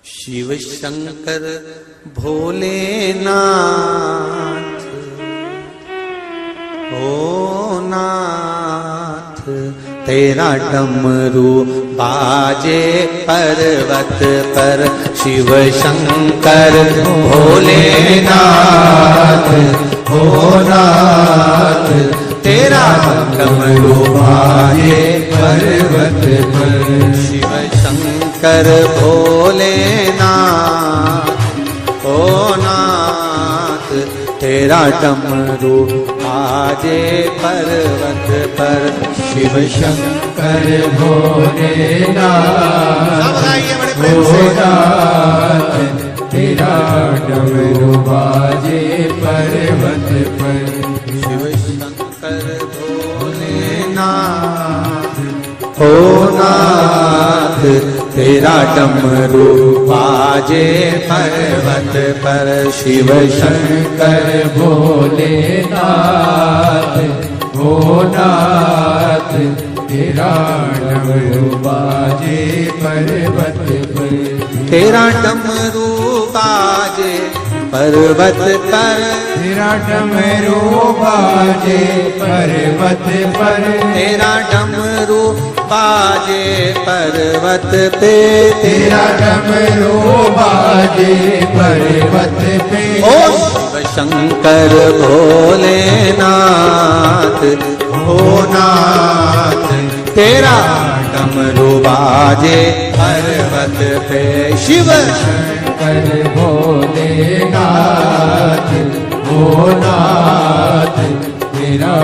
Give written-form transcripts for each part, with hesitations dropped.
शिव शंकर भोलेनाथ ओ नाथ, तेरा डमरू बाजे पर्वत पर। शिव शंकर भोलेनाथ ओ नाथ, तेरा डमरू बाजे पर्वत पर। शिव शंकर भोलेनाथ ओ नाथ, तेरा डमरू बाजे पर्वत पर। शिव शंकर भोलेनाथ ओ नाथ, तेरा डमरू बाजे पर्वत पर। शिव शंकर भोलेनाथ ओ नाथ, तेरा डमरू बाजे पर्वत पर। शिव शंकर भोलेनाथ ओ नाथ, तेरा डमरू बाजे पर्वत पर। तेरा डमरू बाजे पर्वत पर। तेरा डमरू बाजे पर्वत पर। तेरा डमरू बाजे पर्वत पे। तेरा डमरू बाजे पर्वत पे। ओ शिव शंकर भोलेनाथ ओ नाथ, तेरा डमरू बाजे पर्वत पे। शिव शंकर भोलेनाथ ओ नाथ, तेरा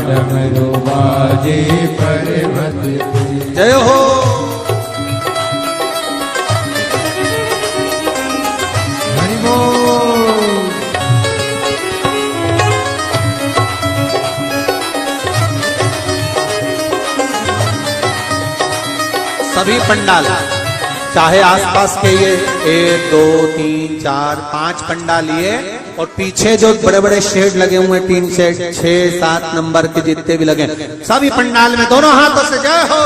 डमरू बाजे पर्वत पे। जय हो। हरि बोल। सभी पंडाल, चाहे आसपास के ये 1 2 3 4 5 पंडाल लिए, और पीछे जो बड़े बड़े शेड लगे हुए हैं, 3 शेड 6 7 नंबर के जितने भी लगे, सभी पंडाल में दोनों हाथों से जय हो।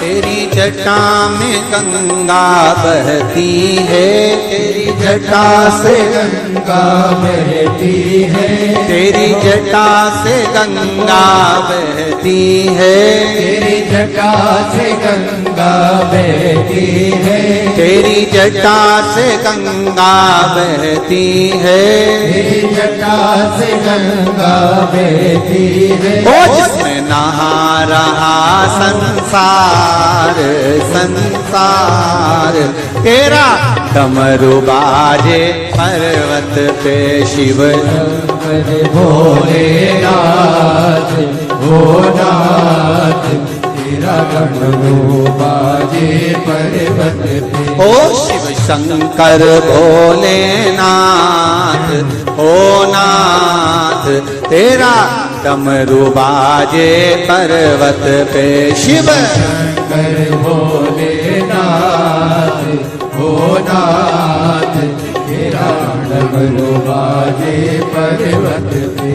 तेरी जटा में गंगा बहती है। तेरी जटा से गंगा बहती है। तेरी जटा से गंगा बहती है। तेरी जटा से गंगा बहती है। तेरी जटा से गंगा बहती है। तेरी जटा से गंगा बहती है। ओ जिसमें नहा रहा संसार संसार, तेरा डमरू बाजे पर्वत पे। शिव शंकर भोलेनाथ ओ नाथ, तेरा डमरू बाजे पर्वत पे। ओ शिव शंकर भोलेनाथ ओ नाथ, तेरा डमरू बाजे पर्वत पे। शिव शंकर भोलेनाथ ओ नाथ, तेरा डमरू बाजे पर्वत पे।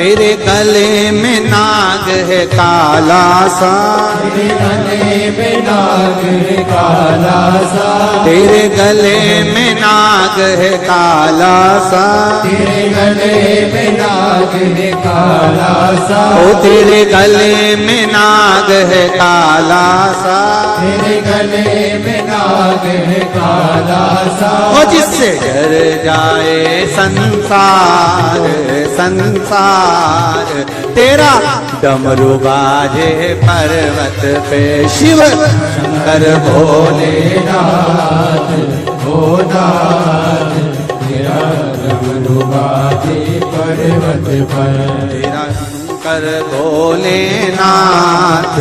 तेरे गले में नाग है काला सा, तेरे गले में नाग है काला सा, तेरे गले में नाग है काला सा, तेरे गले में नाग है काला सा, ओ तेरे गले में नाग है काला सा, तेरे गले में नाग है काला सा, ओ जिससे डर जाए संसार संसार, तेरा डमरू बाजे पर्वत पे शिव शंकर भोलेनाथ भोलानाथ, तेरा डमरू बाजे पर्वत पर, तेरा शंकर भोलेनाथ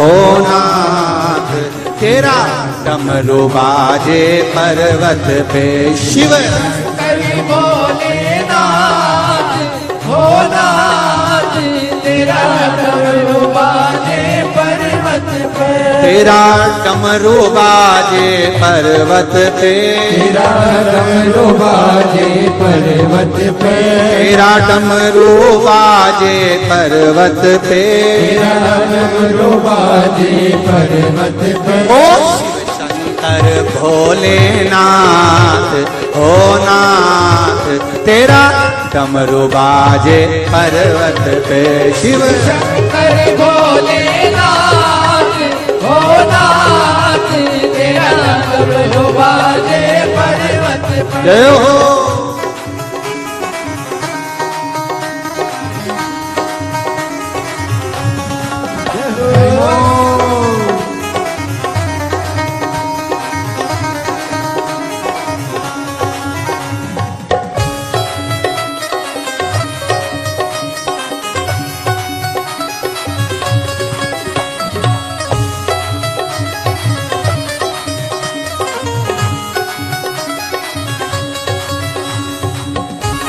ओ नाथ, तेरा डमरू बाजे पर्वत पे शिव शंकर भोलेनाथ भोलानाथ, तेरा डमरू बाजे पर्वत पर, तेरा डमरू बाजे पर्वत पे, तेरा डमरू बाजे पर्वत पे, तेरा डमरू बाजे पर्वत पे, तेरा डमरू बाजे पर्वत पे, ओ शिव शंकर भोलेनाथ ओ नाथ, तेरा डमरू बाजे पर्वत पे शिव शंकर भोलेनाथ भोलानाथ, तेरा डमरू बाजे पर्वत पर, जय हो।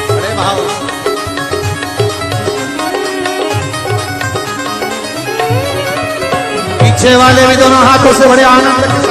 बड़े भाव पीछे वाले भी दोनों हाथों से बड़े आनंद के साथ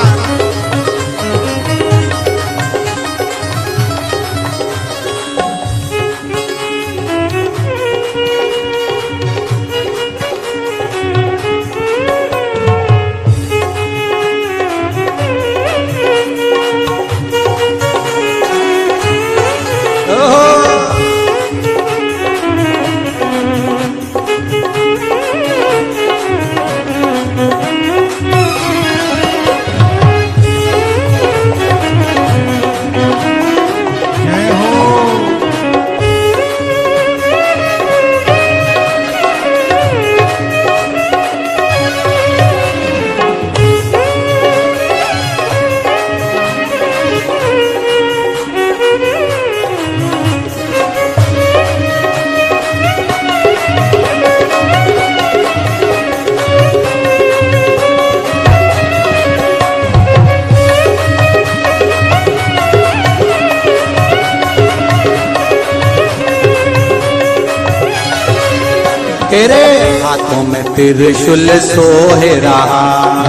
तेरे हाथों में त्रिशूल सोहे रहा,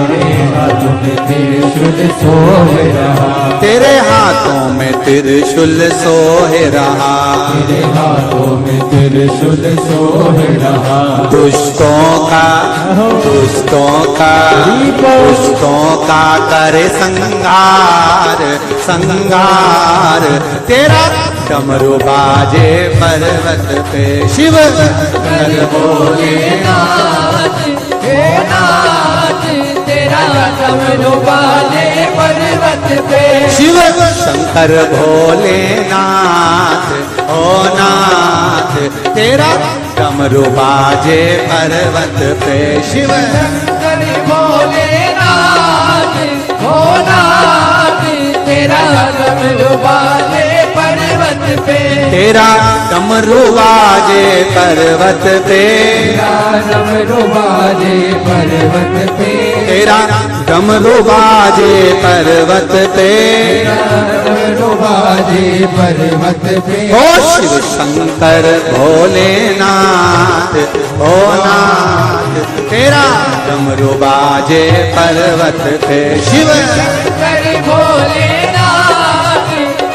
तेरे हाथों में त्रिशूल सोहे रहा, तेरे हाथों में त्रिशूल सोहे रहा, तेरे हाथों में त्रिशूल सोहे रहा, दुष्टों का करे संहार संहार, तेरा डमरू बाजे पर्वत पे शिव शंकर भोलेनाथ भोलानाथ, तेरा डमरू बाजे पर्वत पे, शिव शंकर भोलेनाथ ओ नाथ, तेरा डमरू बाजे पर्वत पे शिव शंकर भोलेनाथ भोलानाथ, तेरा डमरू बाजे पर्वत पे, तेरा डमरू बाजे पर्वत पे, तेरा डमरू बाजे पर्वत पे, तेरा डमरू बाजे पर्वत पे, तेरा डमरू बाजे पर्वत पे, ओ शिव शंकर भोलेनाथ ओ नाथ, तेरा डमरू बाजे पर्वत पे शिव शंकर भोलेनाथ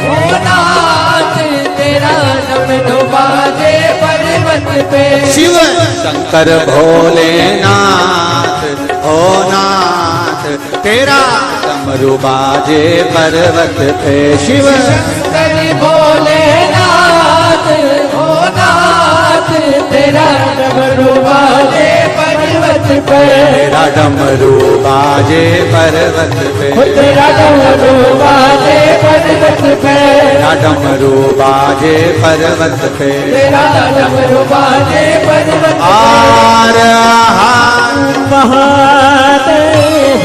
भोलानाथ, तेरा डमरू बाजे पर्वत पर्वत पे शिव शंकर भोलेनाथ हो नाथ, तेरा डमरू बाजे पर्वत पे। शिव शंकर भोलेनाथ हो नाथ, तेरा डमरू बाजे पर्वत पे, तेरा डमरू बाजे पर्वत पे, तेरा डमरू बाजे पर्वत पे, तेरा डमरू बाजे पर्वत पे, तेरा डमरू बाजे पर्वत पे। आर महादेव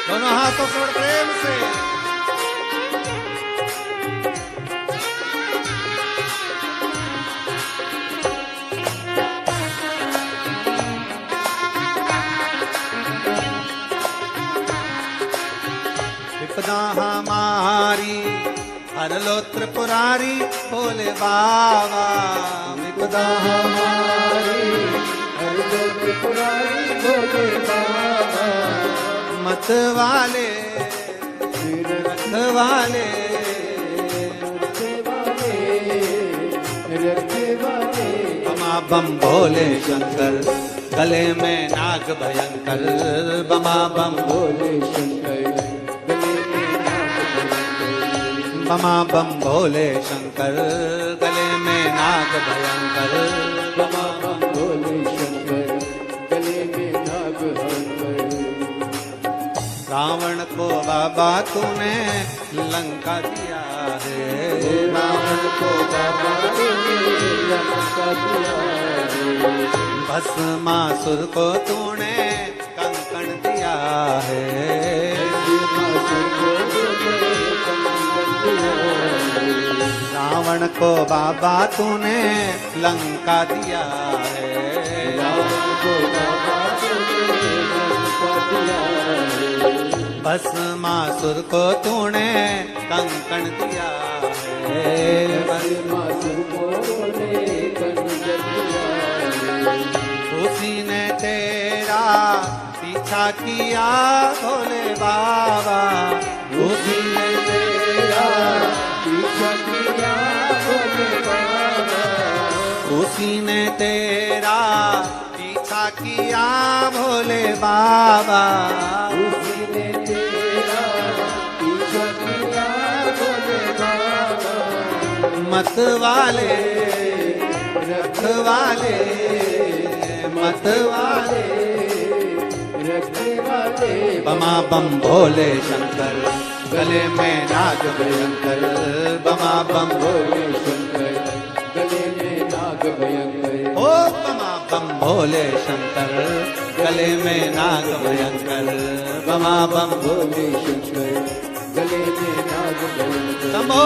दोनों हाथों से प्रेम से विपदा हमारी हर लो त्रिपुरारी भोले बाबा। विपदा हमारी हर लो त्रिपुरारी भोले बाबा। मत वाले रथ वाले बमा बम भोले शंकर, गले में नाग भयंकर। बमा बम भोले शंकर, गले में नाग भयंकर। बमा बम भोले शंकर, गले में नाग भयंकर। बमा बम भोले शंकर, गले में नाग भयंकर। रावण को बाबा तूने लंका दिया है, रावण को बाबा तूने लंका दिया है। भस्मासुर को तूने कंकण दिया है, भस्मासुर को तूने कंकण दिया है। रावण को बाबा तूने लंका दिया है, रावण को बाबा तूने लंका दिया है। भस्मासुर को तूने कंकण दिया है, भस्मासुर को तूने कंकण दिया है। उसी ने तेरा पीछा किया भोले बाबा, उसी ने तेरा पीछा किया भोले बाबा। उसी ने तेरा पीछा किया भोले बाबा, उसी ने तेरा पीछा किया भोले बाबा। मत वाले रथ वाले, मत वाले रथ वाले। बमा बम भोले शंकर, गले में नाग भयंकर। बमा बम भोले शंकर, गले में नाग भयंकर। ओ बमा बम भोले शंकर, गले में नाग भयंकर। बमा बम भोले शंकर, गले में नाग भयंकर। शंभो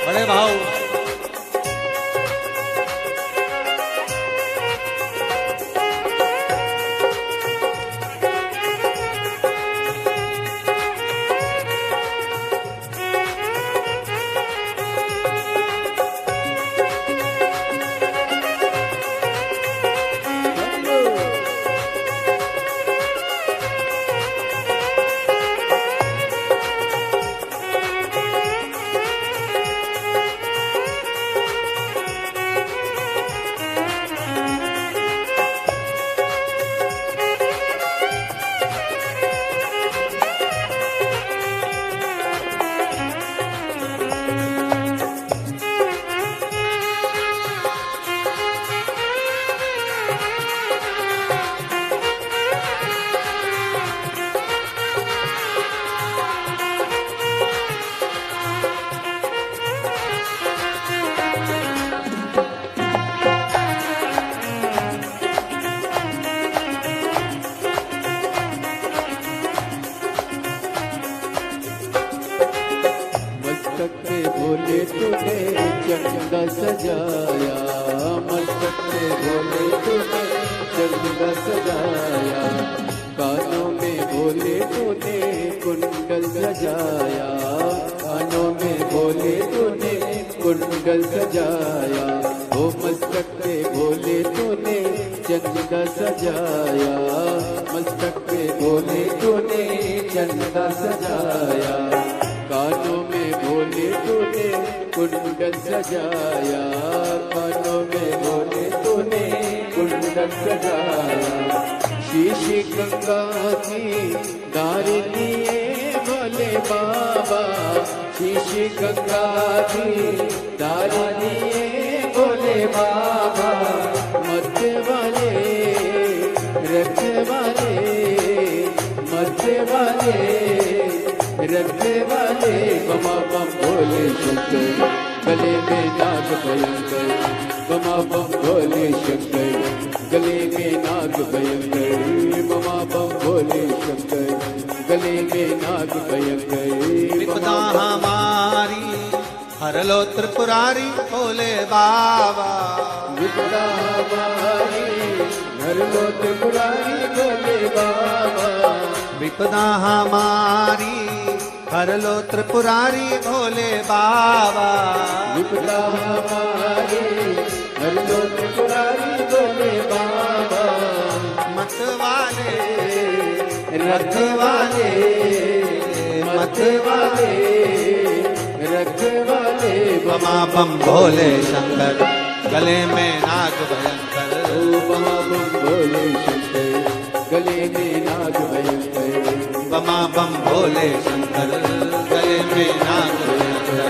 बड़े भाव। भोले तूने चंदा सजाया, मस्तक में भोले तूने चंदा सजाया, कानों में भोले तूने कुंडल सजाया, कानों में भोले तूने कुंडल सजाया, ओ मस्तक पे भोले तूने चंदा सजाया, मस्तक पे भोले तूने चंदा सजाया, कानों में भोले तूने कुंडल सजाया, कानों में भोले तूने कुंडल सजाया, शीशी गंगा की दार लिए भोले बाबा, शीशी गंगा की दार लिए भोले बाबा, मत वाले रखने वाले, मत वाले रखने वाले, बमा बम भोले शंकर, गले में नाग भयंकर, बमा बम भोले शंकर, गले में नाग भयंकर, बमा बम भोले शंकर, गले में नाग भयंकर, विपदा हमारी हर लो त्रिपुरारी भोले बाबा, विपदा हमारी हर लो त्रिपुरारी भोले बाबा, विपदा हमारी हर लो त्रिपुरारी भोले बाबा, विपदा हमारी हर लो त्रिपुरारी भोले बाबा, मत वाले रथ वाले, मत वाले रथ वाले, बमा बम भोले शंकर, गले में नाग भयंकर, बमा बम भोले शंकर, गले में नाग भयंकर, बमा बम भोले शंकर, गले में नाग भयंकर,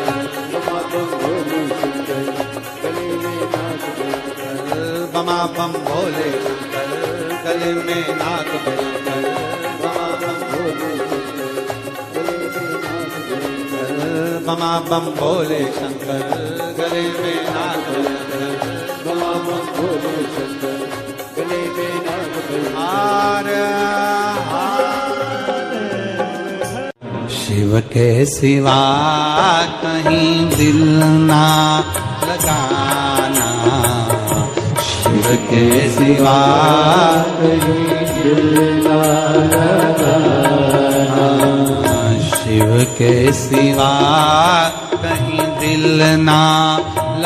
बमा बम भोले शंकर, गले में नाग भयंकर, बमा बम भोले शंकर, गले में नाग भयंकर, बमा बम भोले शंकर, गले में नाग भयंकर, बमा बम भोले शंकर, गले में नाग भयंकर, बमा बम भोले शंकर, गले में नाग भयंकर, हार शिव के सिवा कहीं दिल ना लगाना, शिव के सिवा कहीं दिल ना लगाना, शिव के सिवा कहीं दिल ना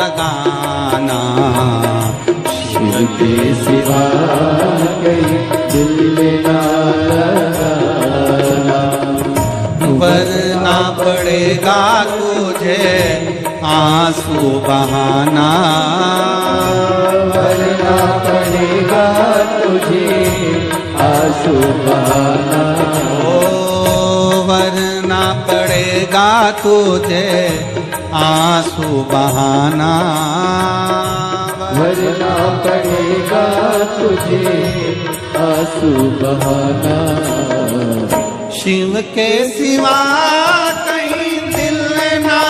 लगाना, शिव के सिवा कहीं दिल ना लगाना, वरना पड़ेगा तुझे आंसू बहाना, वरना पड़ेगा तुझे आंसू बहाना, ओ वरना पड़ेगा तुझे आंसू बहाना, वरना पड़ेगा तुझे आंसू बहाना, शिव के सिवा कहीं दिल ना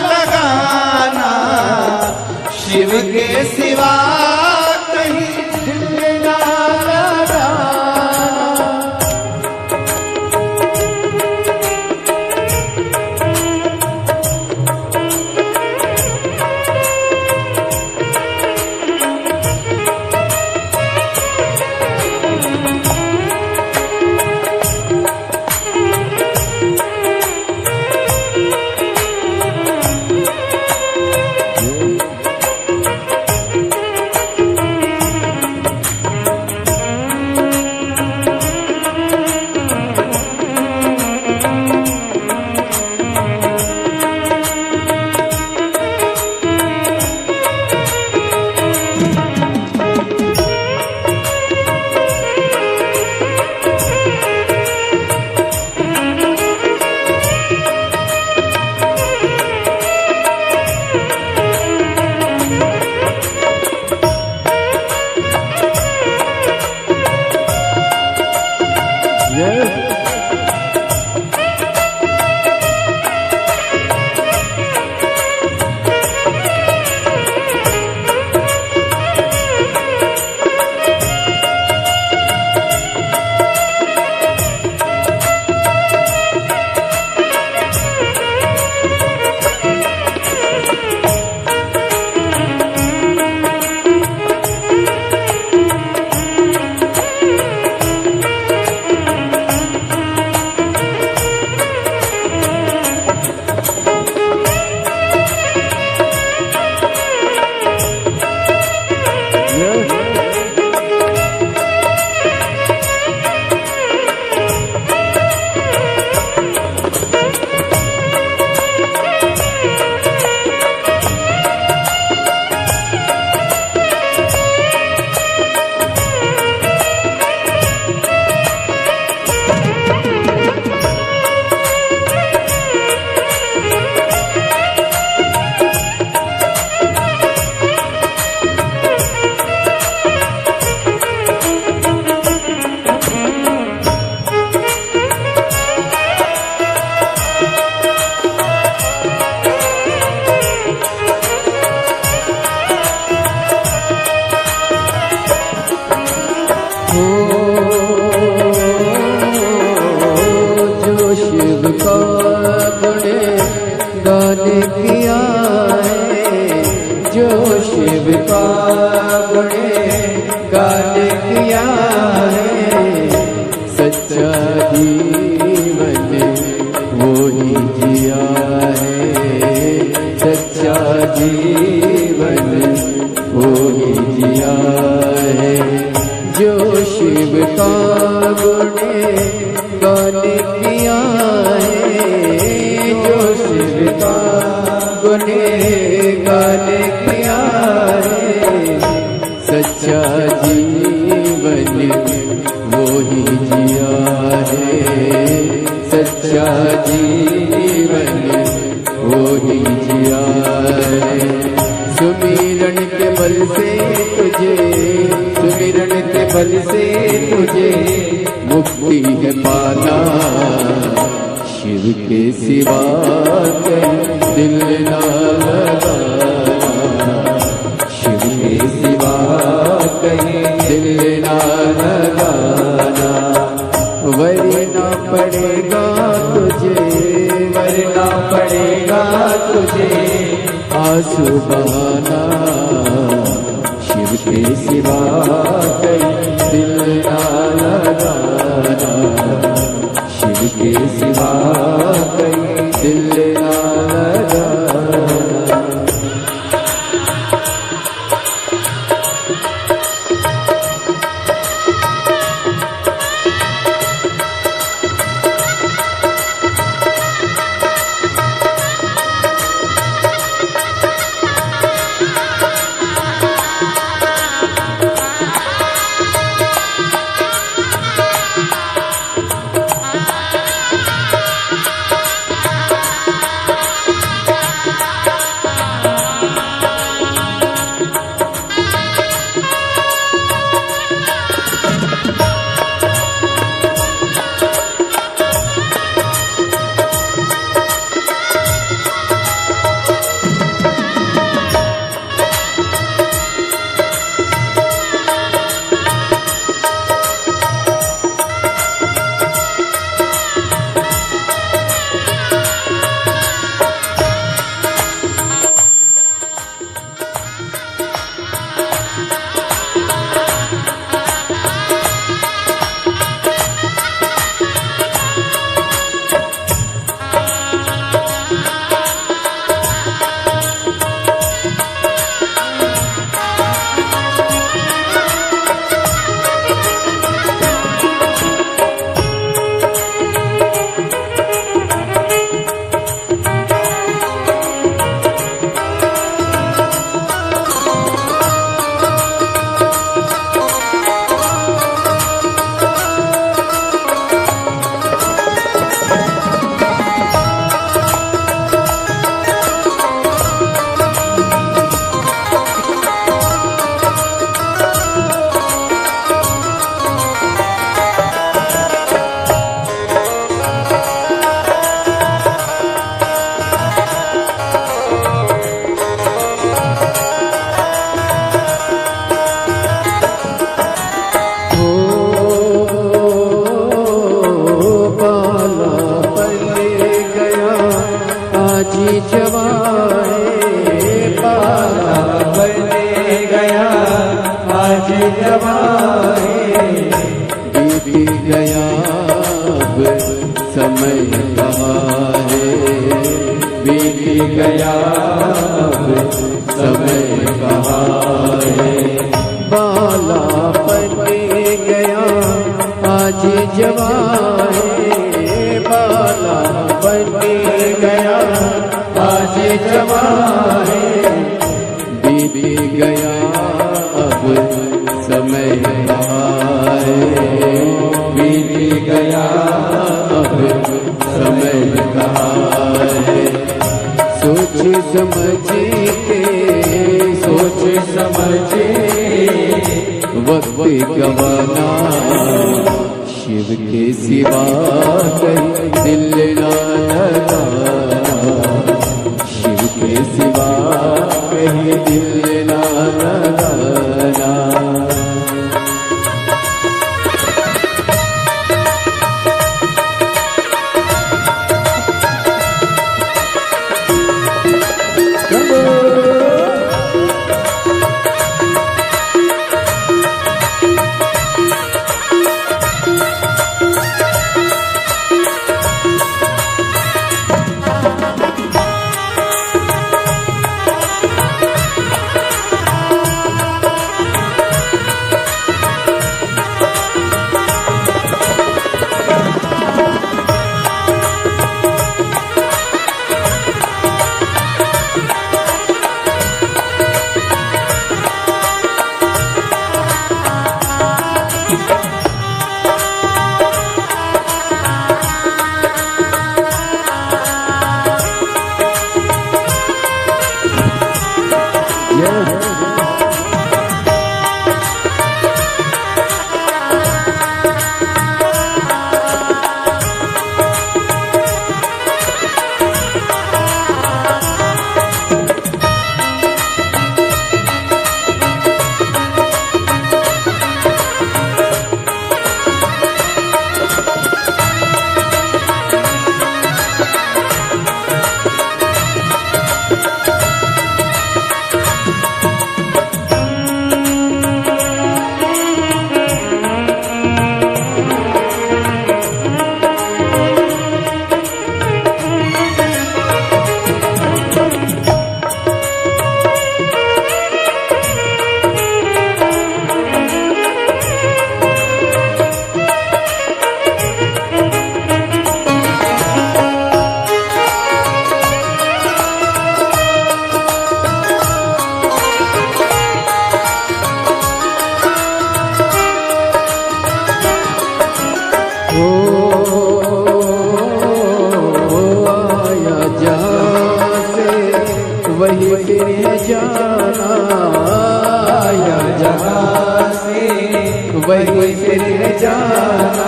लगाना, शिव के सिवा कहीं दिल ना लगाना, गाने किया है जो शिव का गुणे गाने किया है। सच्चा जीवन वो ही जिया है, सच्चा जीवन वो ही जिया है। जो शिव का गुणे गाने किया है, जो शिव का गुणे गाने किया है। सच्चा जीवन वो ही जिया है, सच्चा जीवन वो ही जिया है। सुमिरन के बल से तुझे, सुमिरन के बल से तुझे मुक्ति है पाना। शिव के सिवा कहीं दिल ना लगाना, शिव के सिवा कहीं दिल ना लगाना। वरना पड़ेगा तुझे, वरना पड़ेगा तुझे आंसू बहाना। शिव के सिवा कहीं दिल ना लगाना, शिव के सिवा कहीं दिल ना लगाना। बीत गया अब समय कहाँ है, बीत गया अब समय कहाँ है। बाला पर गया आज जवान है, बाला पर गया आज जवान है। बीत गया अब समय कहाँ है, बीत गया अब समय कहाँ है। सोच समझ के, सोच समझ वक्त गवाना, शिव के सिवा कहीं दिल ना लगाना, शिव के सिवा कहीं दिल ना लगाना। वही फिर जाना आया जहाँ से, वही फिर जाना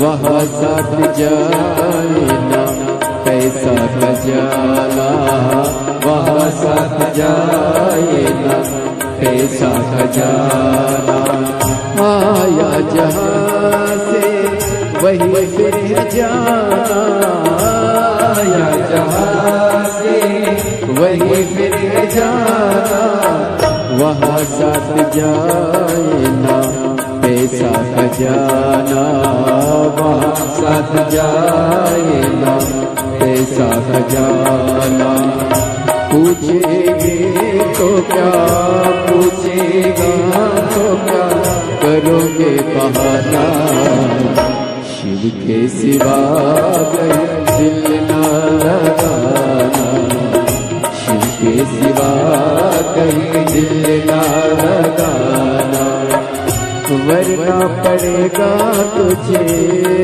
वहाँ साथ जाए ना पैसा खजाना, वहाँ साथ जाए ना पैसा खजाना। आया जहाँ से वही फिर जाना, आया जहाँ से वही फिर जाना वहाँ साथ जाए ना पैसा खजाना, वहाँ साथ जाए ना पैसा खजाना। पूछेंगे तो क्या, पूछेगा तो क्या करोगे बहाना, शिव के सिवा दिल ना लगाना, शिव के सिवा कहीं दिल ना लगाना। वरना पड़ेगा तुझे,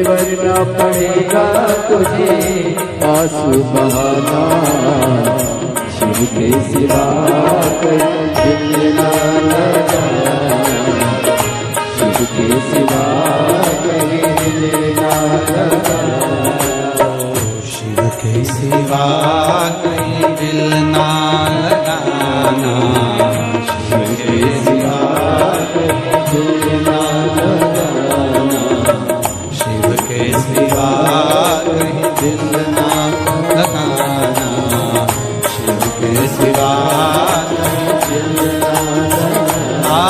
वरना पड़ेगा तुझे आंसू बहाना, शिव के सिवा कहीं दिल ना लगाना, शिव के सिवा कहीं दिल ना लगाना, शिव के सिवा कहीं दिल ना लगाना, शिव के सिवा दिल ना लगाना, शिव के सिवा कहीं दिल ना लगाना, शिव के सिवा कहीं दिल ना लगाना।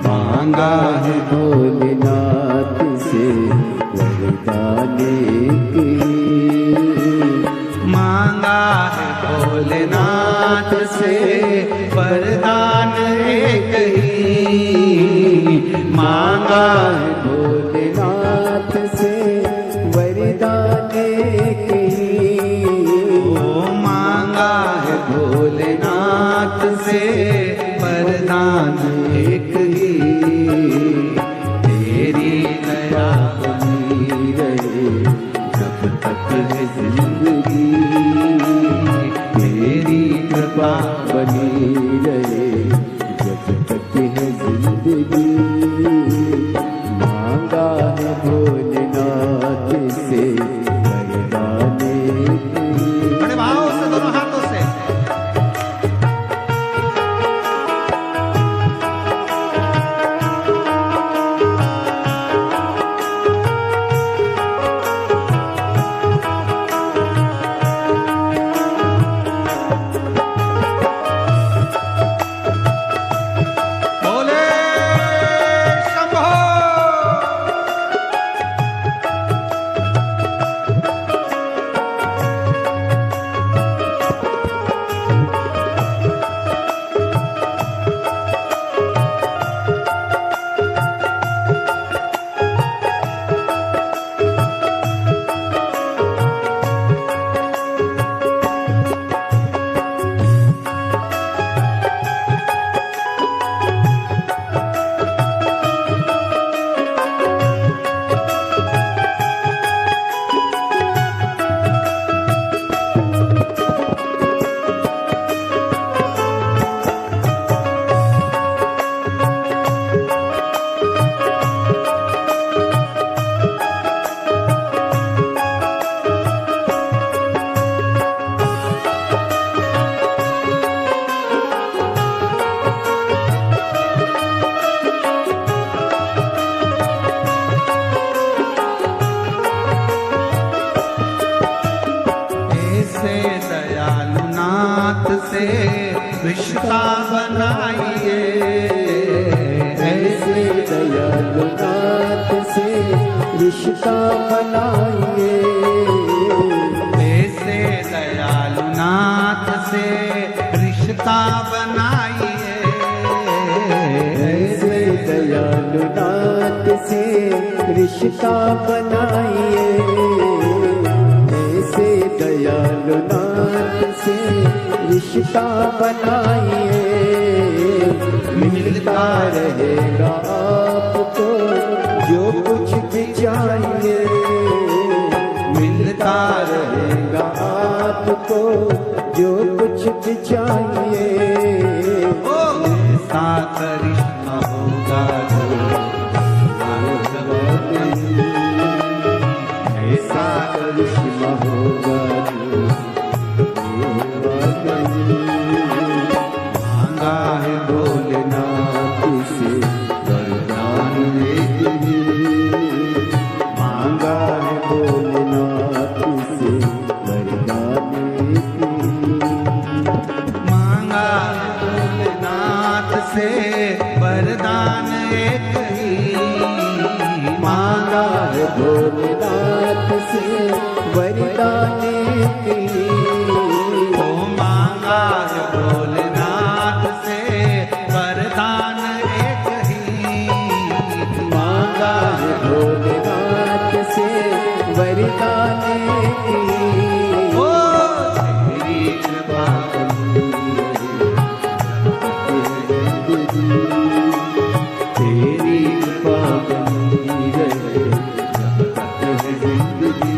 मांगा है भोलेनाथ से वरदान की, मांगा है भोलेनाथ से वरदान एक ही, मांगा है भोलेनाथ से वरदान की, ओ मांगा है भोलेनाथ से वरदान एक ही। तेरी दया बनी रहे जब तक है जिंदगी, तेरी कृपा बनी रहे जब तक है जिंदगी। मांगा है भोलेनाथ से वरदान की। बड़े भाव से दोनों हाथों से बोले शंभो। से रिश्ता बनाइए, ऐसे दयालुनाथ से रिश्ता बनाइए, ऐसे दयालुनाथ से रिश्ता बनाइए, ऐसे दयालुनाथ से रिश्ता बनाइए, ऐसे दयालुनाथ से रिश्ता बनाइए। मिलता रहेगा आपको जो कुछ भी चाहिए, चाहिए। ऐसा करिश्मा होगा जो ऐसा करिश्मा होगा जो मांगा है भोलेनाथ से वरदान एक ही, मांगा है भोलेनाथ से वरदान एक ही, मांगा भोलेनाथ से वरदान एक ही, मांगा है भोलेनाथ से वरदान एक ही, ओ मांगा है भोलेनाथ से वरदान एक ही, मांगा है भोलेनाथ से वरदान एक ही। ओ तेरी कृपा तेरी कृपा बनी रहे जब तक है जिंदगी,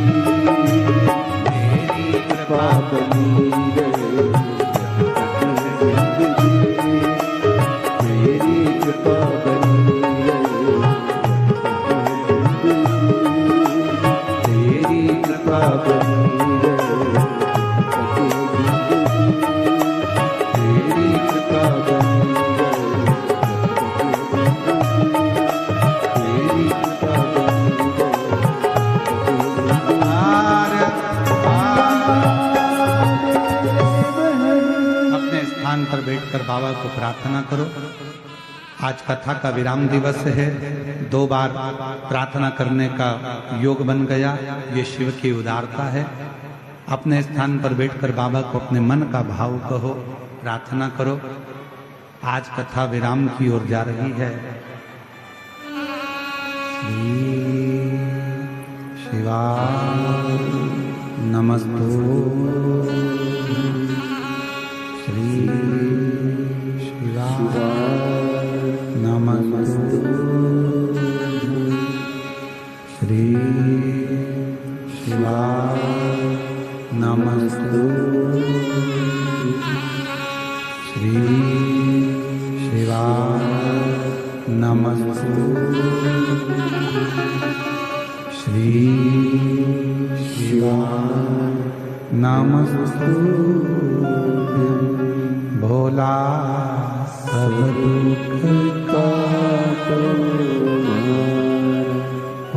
तेरी कृपा बनी रहे जब तक है जिंदगी, तेरी कृपा बनी रहे जब तक है जिंदगी, तेरी कृपा बनी रहे जब तक है जिंदगी, तेरी कृपा बनी रहे तेरी कृपा बनी अपने स्थान पर बैठकर बाबा को प्रार्थना करो। आज कथा का विराम दिवस है, 2 बार प्रार्थना करने का योग बन गया, ये शिव की उदारता है। अपने स्थान पर बैठकर बाबा को अपने मन का भाव कहो, प्रार्थना करो। आज कथा विराम की ओर जा रही है। शिवाय नमस्तु श्री शिवाय नमस्तु श्री शिवाय नमस्तु श्री शिवाय नमस्तु श्री शिवाय नमस्तु भोला सब दुख काटो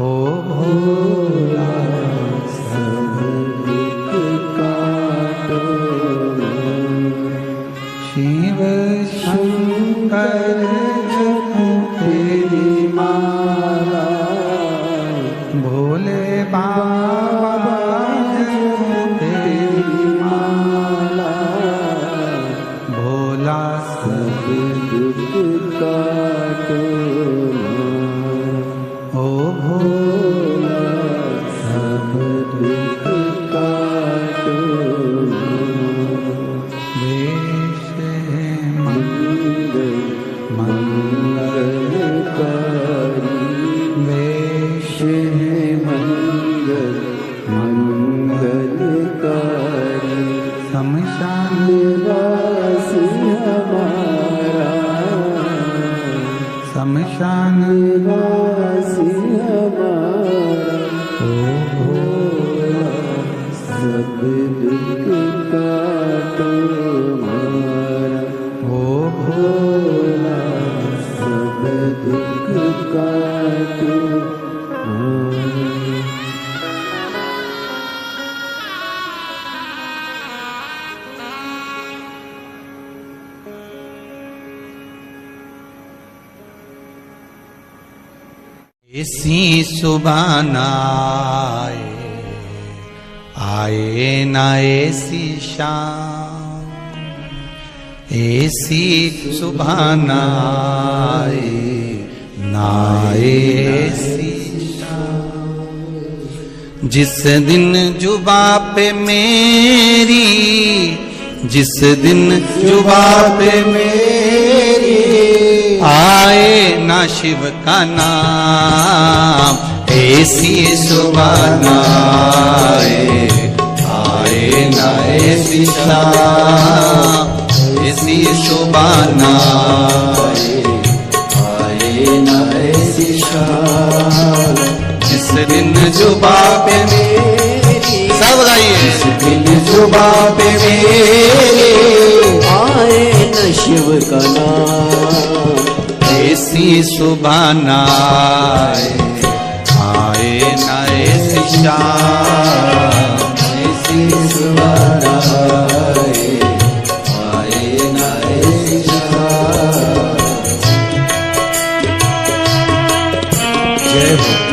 ओ भोला सब दुख काटो शिव शंकर तेरी माला भोले बाबा तेरी माला भोला सब दुख काटो ओ भोला सब दुख काटो वेश मंगलकारी वेश मंगलकारी शमशान निवास हमारा शमशान निवास हमारा ओ भोला सब दुख काटो हमारा ओ भोला सब दुख काटो हमारा। ऐसी सुबह न आए न ऐसी शाम, ऐसी सुबह न आए न ऐसी शाम। जिस दिन जुबा पे मेरी, जिस दिन जुबा पे मेरी आए ना शिव का नाम, ऐसी सुबह न आए ना ऐसी शाम। ऐसी सुबाना आए न ऐसी शान जिस दिन जुबा पे मेरी सब गाइए जिस दिन जुबा पे मेरे आए न शिव का नाम ऐसी सुबाना आए न ऐसी शान ऐसी सुबाना आए न ऐसी शान। जय हो।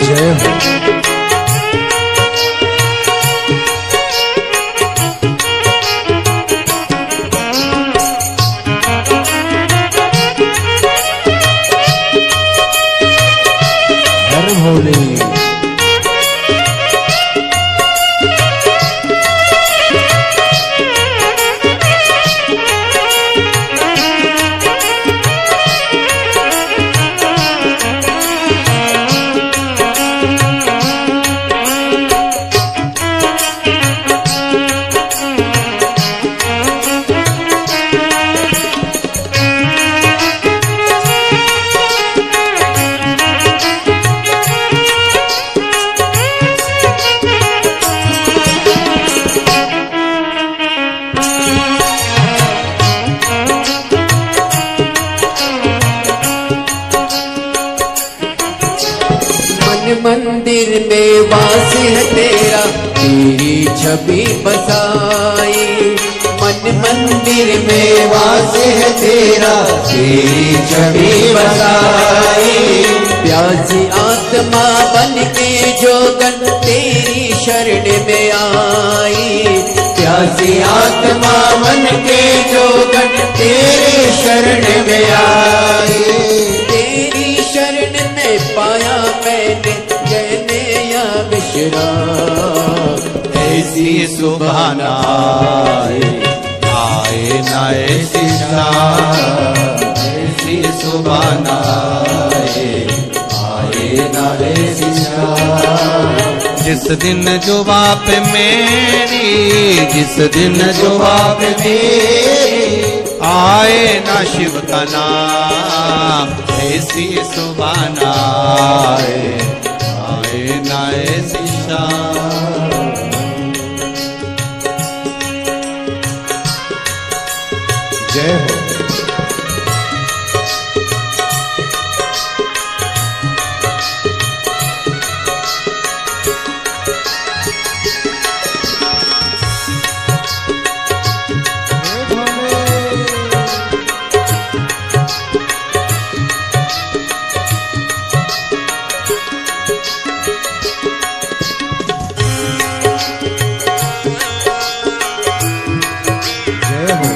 जय हो। हर भोले मंदिर में वास है तेरा तेरी छवि बसाई मन मंदिर में वास है तेरा तेरी छवि बसाई प्यासी आत्मा बन के जोगन तेरी शरण में आई प्यासी आत्मा बन के जोगन तेरी शरण में आई तेरी शरण में पाया मैंने जैने या विश्राम ऐसी सुबाना आए न ऐसी शान ऐसी सुबाना आए न ऐसी शान जिस दिन जुबा पे मेरी जिस दिन जुबा पे मेरी आए ना शिव का नाम ऐसी सुबाना आए ना ऐसी शान। जय हो। जय हो।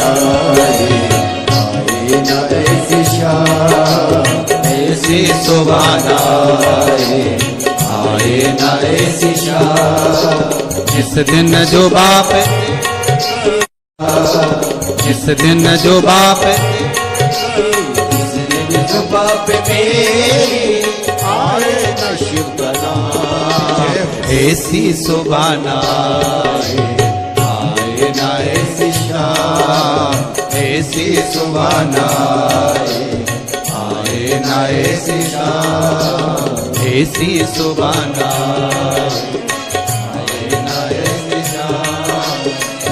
आए ना ऐसी शाम, ऐसी सुभान आए ना ऐसी शाम। जिस दिन जो बाप, जिस दिन जो बाप, जिस दिन जो बाप मेरे आए ना शिव का नाम, ऐसी सुभान आए ना ऐसी शाम, ऐसी सुभान आए ना ऐसी शाम, ऐसी सुभान आए ना ऐसी शाम।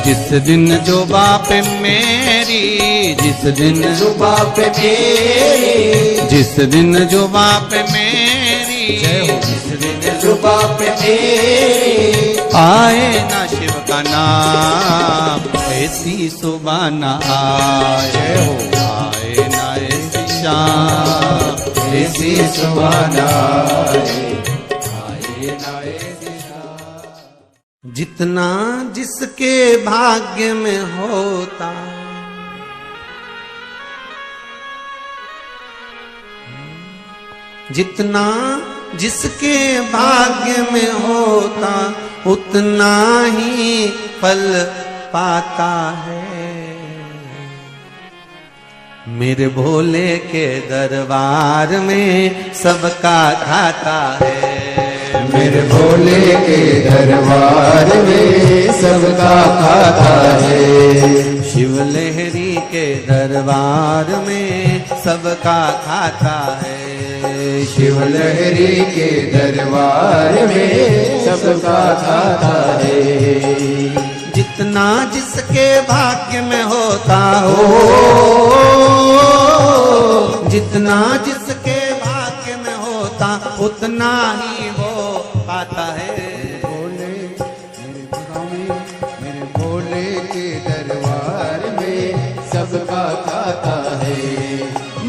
जिस दिन जो बाप मेरी, जिस दिन जो बाप मेरे, जिस दिन जो बाप मेरी, जिस दिन जो बाप मेरे आए ना शिव का नाम, ऐसी सुभान आए ना ऐसी शाम, ऐसी सुभान आए ना ऐसी शाम। जितना जिसके भाग्य में होता, जितना जिसके भाग्य में होता उतना ही फल पाता है। मेरे भोले के दरबार में सबका खाता है। मेरे भोले के दरबार में सबका खाता है। शिव लहरी के दरबार में सबका खाता है। शिव लहरी के दरबार में सबका खाता है। जितना जिसके भाग्य में होता हो, जितना जिसके भाग्य में होता उतना ही वो पाता है। भोले मेरे स्वामी, मेरे भोले के दरबार में सबका खाता है।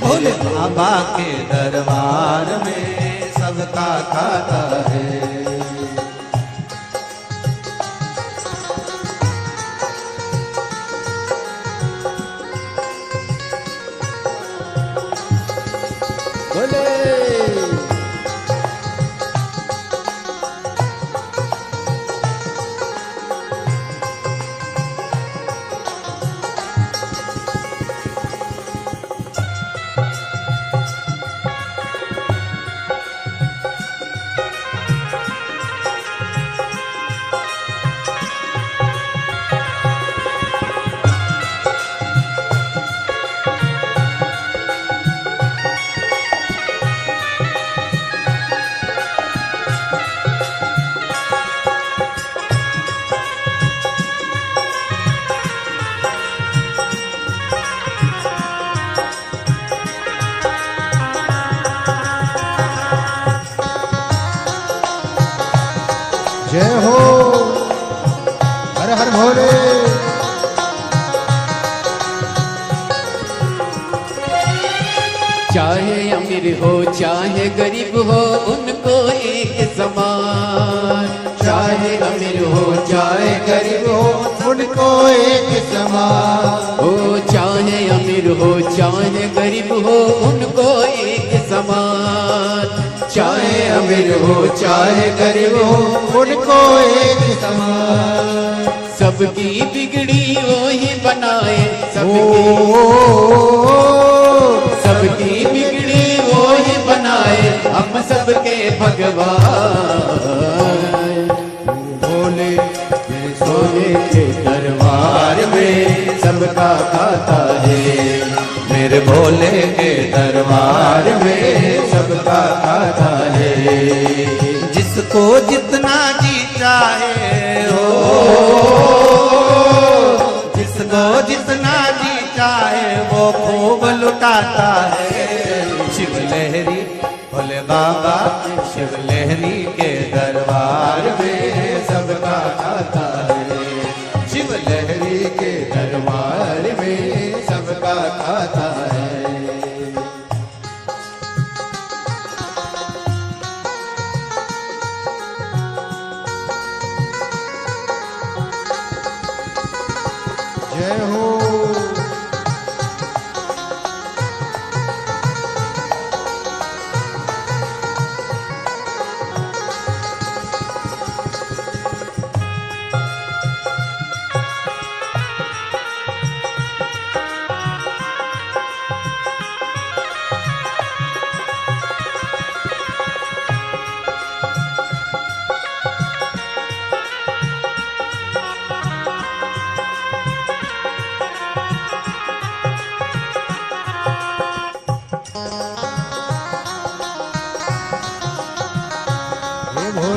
भोले बाबा के दरबार में सबका खाता है। भोले जय हो, हर हर भोले। चाहे अमीर हो चाहे गरीब हो उनको एक समान। चाहे अमीर हो चाहे गरीब हो उनको एक समान। हो चाहे अमीर हो चाहे गरीब हो उनको एक समान। चाहे अमीर हो चाहे गरीब हो उनको एक समान। सबकी बिगड़ी वो ही बनाए, सबकी बिगड़ी वो ही बनाए हम सबके भगवान। भोले मेरे सोने के दरबार में सबका खाता है। मेरे भोले के दरबार में सबका खाता है। जिसको जितना जी चाहे हो, जिसको जितना जी चाहे वो खूब लुटाता है। शिव लहरी भोले बाबा शिव लहरी के दरबार में सबका खाता है। शिव लहरी के दरबार में सबका खाता है। जय हो।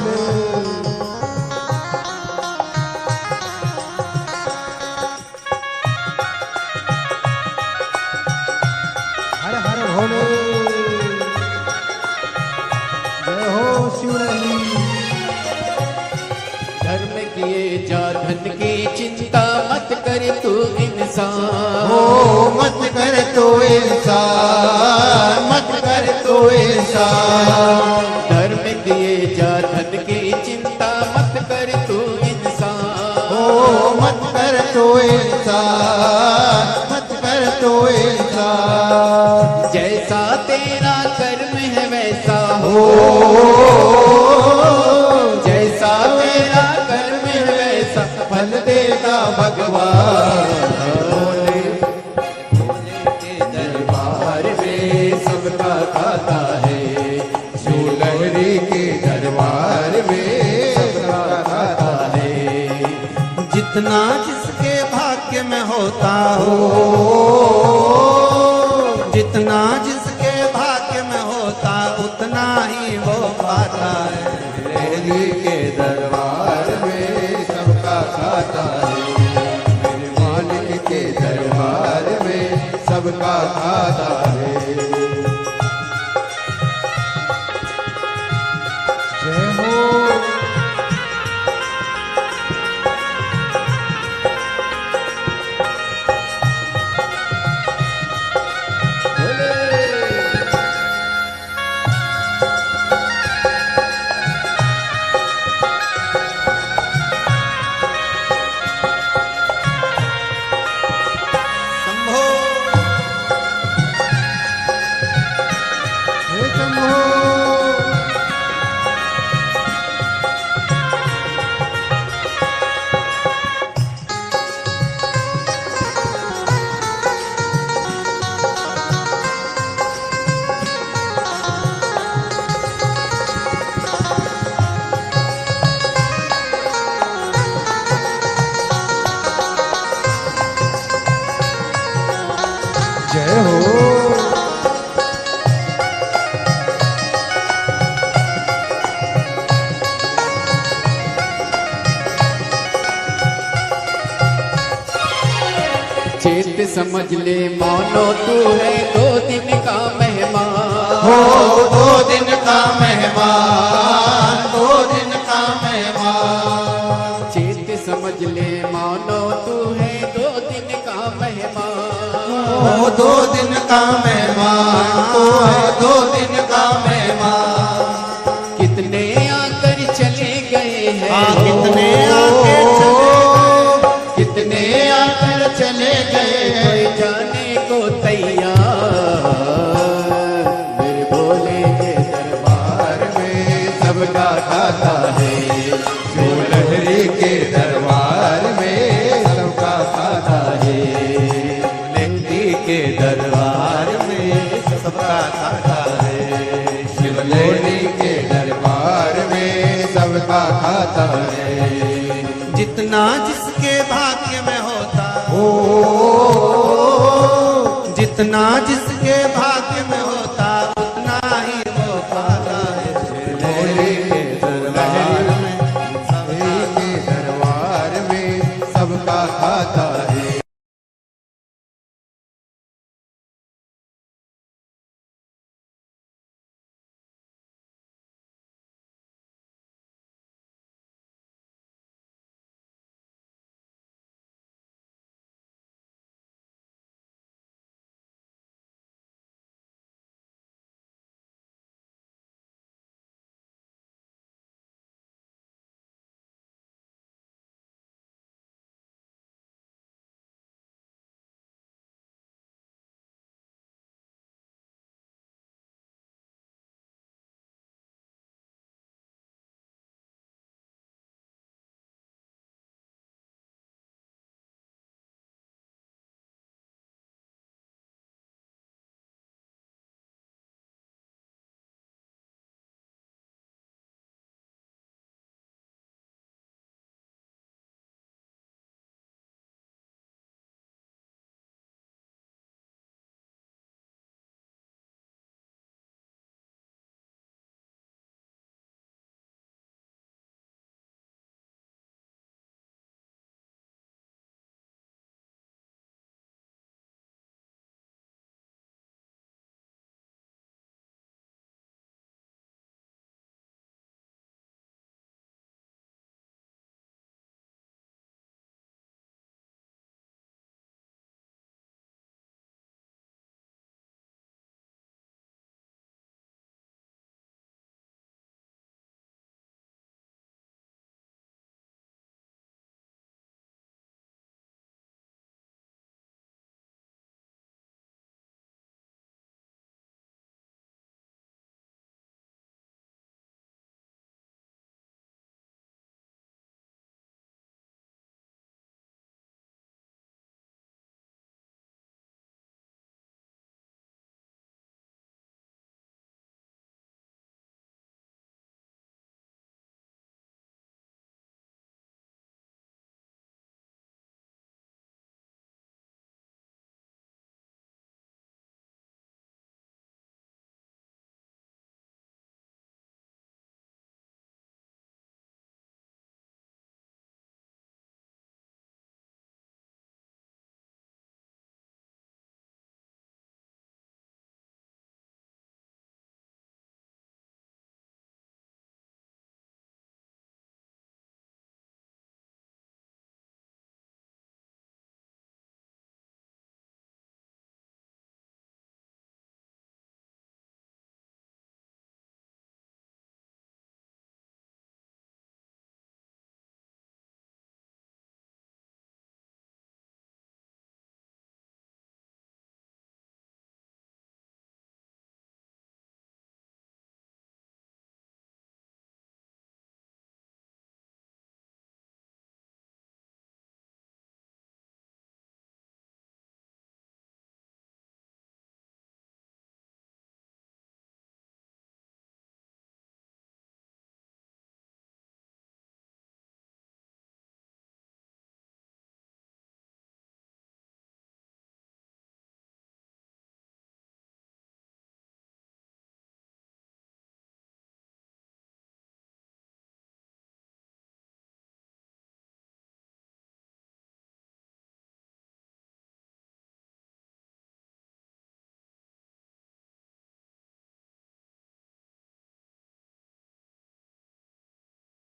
भोले। हर हर भोले। जय हो शिवरानी। धर्म किए जा धन की चिंता मत कर तू इंसान। हो मत कर तो इंसान, मत कर तो इंसान। धर्म किए जा धन की चिंता मत कर तू इंसान। हो मत कर तो इंसान, मत कर तो इंसान। जैसा तेरा कर्म है वैसा हो जैसा तेरा कर्म है वैसा फल देगा भगवान। भोले के दरबार में सबका खाता है। लहरी के दरबार में सबका खाता है। जितना जिसके भाग्य में होता हो, जितना जिसके भाग्य में होता उतना ही वो पाता है। लहरी के दरबार में सबका खाता है। मेरे मालिक के दरबार में सबका खाता है। जय हो। शंभो हे शंभो। जय हो। चेत समझ ले मानो तू है 2 दिन का मेहमान। हो 2 दिन का मेहमान, 2 दिन का मेहमान। चेत समझ ले मानो तू है 2 दिन का मेहमान। हो 2 दिन का मेहमान, तू है 2 दिन का मेहमान। कितने आकर चले गए हैं। कितने आके कितने आकर चले गए कोई जाने को तैयार। मेरे भोले के दरबार में सबका खाता है। जो लहरी के दरबार में सबका खाता है। लहरी के दरबार में सबका खाता है। शिव लहरी के दरबार में सबका खाता है। जितना जिसके भाग्य में होता हो जितना जिसके भाग्य में होता